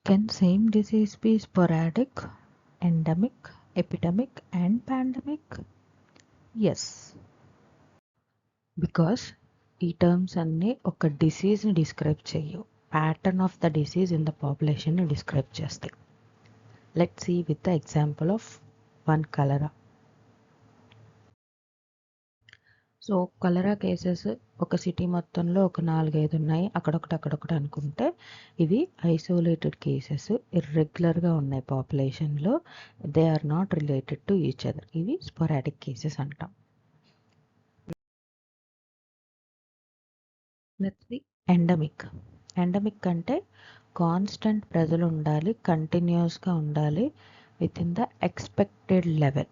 Can same disease be sporadic, endemic, epidemic, and pandemic? Yes. Because ఈ terms అన్నీ ఒక డిసీజ్ని డిస్క్రైబ్ చేయవు, pattern of the disease in the పాపులేషన్ని describe చేస్తాయి. Let see with the example of one cholera. So cholera cases ఒక city మొత్తంలో ఒక 4-5 ఉన్నాయి, అక్కడొకటి అనుకుంటే ఇవి ఐసోలేటెడ్ కేసెస్, ఇర్రెగ్యులర్గా ఉన్నాయి పాపులేషన్లో, they are not related to each other. ఇవి స్పొరాడిక్ కేసెస్ అంటాం. Next endemic. ఎండమిక్ అంటే కాన్స్టెంట్ ప్రజలు ఉండాలి, కంటిన్యూస్గా ఉండాలి within the expected level.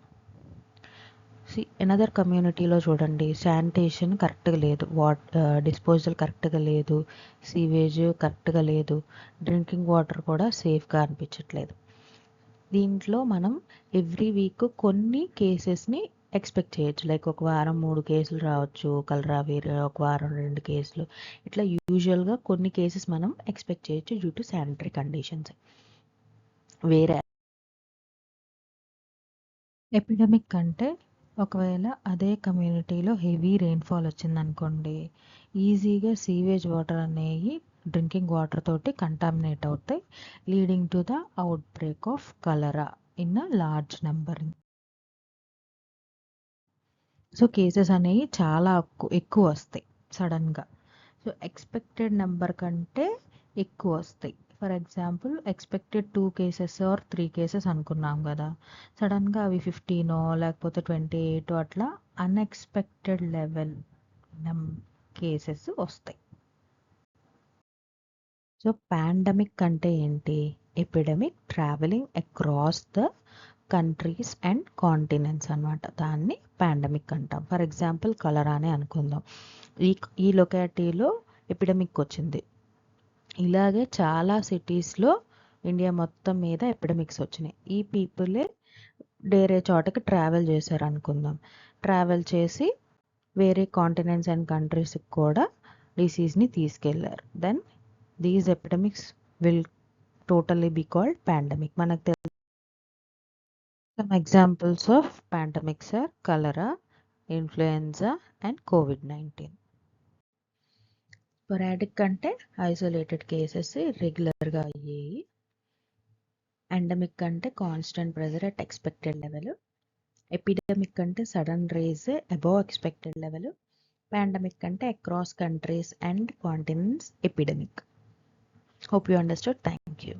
Another కమ్యూనిటీలో చూడండి, శానిటేషన్ కరెక్ట్గా లేదు, డిస్పోజల్ కరెక్ట్గా లేదు, సీవేజ్ కరెక్ట్గా లేదు, డ్రింకింగ్ వాటర్ కూడా సేఫ్గా అనిపించట్లేదు. దీంట్లో మనం ఎవ్రీ వీక్ కొన్ని కేసెస్ని ఎక్స్పెక్ట్ చేయొచ్చు. లైక్ ఒక వారం 3 కేసులు రావచ్చు కలరా, వేరే ఒక వారం 2 కేసులు, ఇట్లా యూజువల్గా కొన్ని కేసెస్ మనం ఎక్స్పెక్ట్ చేయొచ్చు డ్యూ టు శానిటరీ కండిషన్స్. వేరే ఎపిడమిక్ అంటే ఒకవేళ అదే కమ్యూనిటీలో హెవీ రెయిన్ఫాల్ వచ్చిందనుకోండి, ఈజీగా సీవేజ్ వాటర్ అనేవి డ్రింకింగ్ వాటర్ తోటి కంటామినేట్ అవుతాయి, leading to the out break of cholera in a large number. So cases అనేవి చాలా ఎక్కువ వస్తాయి సడన్గా. సో ఎక్స్పెక్టెడ్ నెంబర్ కంటే ఎక్కువ వస్తాయి. For example expected 2 cases or 3 cases అనుకున్నాం కదా, సడన్గా అవి 15 లేకపోతే 28 అట్లా అన్ఎక్స్పెక్టెడ్ లెవెల్ కేసెస్ వస్తాయి. సో పాండమిక్ అంటే ఏంటి? Epidemic travelling across the countries and continents అనమాట, దాన్ని పాండమిక్ అంటాం. ఫర్ ఎగ్జాంపుల్ కలరానే అనుకుందాం, ఈ లొకాలిటీలో ఎపిడమిక్ వచ్చింది, ఇలాగే చాలా సిటీస్లో ఇండియా మొత్తం మీద ఎపిడమిక్స్ వచ్చినాయి. ఈ పీపులే వేరే చోటకి ట్రావెల్ చేశారు అనుకుందాం, ట్రావెల్ చేసి వేరే కాంటినెంట్స్ అండ్ కంట్రీస్కి కూడా డిసీజ్ని తీసుకెళ్లారు. Then these epidemics will totally be called pandemic. మనకు తెలుసు some examples of pandemics are cholera, influenza and COVID-19. Sporadic అంటే ఐసోలేటెడ్ కేసెస్ రెగ్యులర్గా అయ్యాయి. ఎండమిక్ అంటే constant pressure at expected level. Epidemic అంటే sudden rise above expected level. Pandemic అంటే across countries and continents epidemic. Hope you understood. Thank you.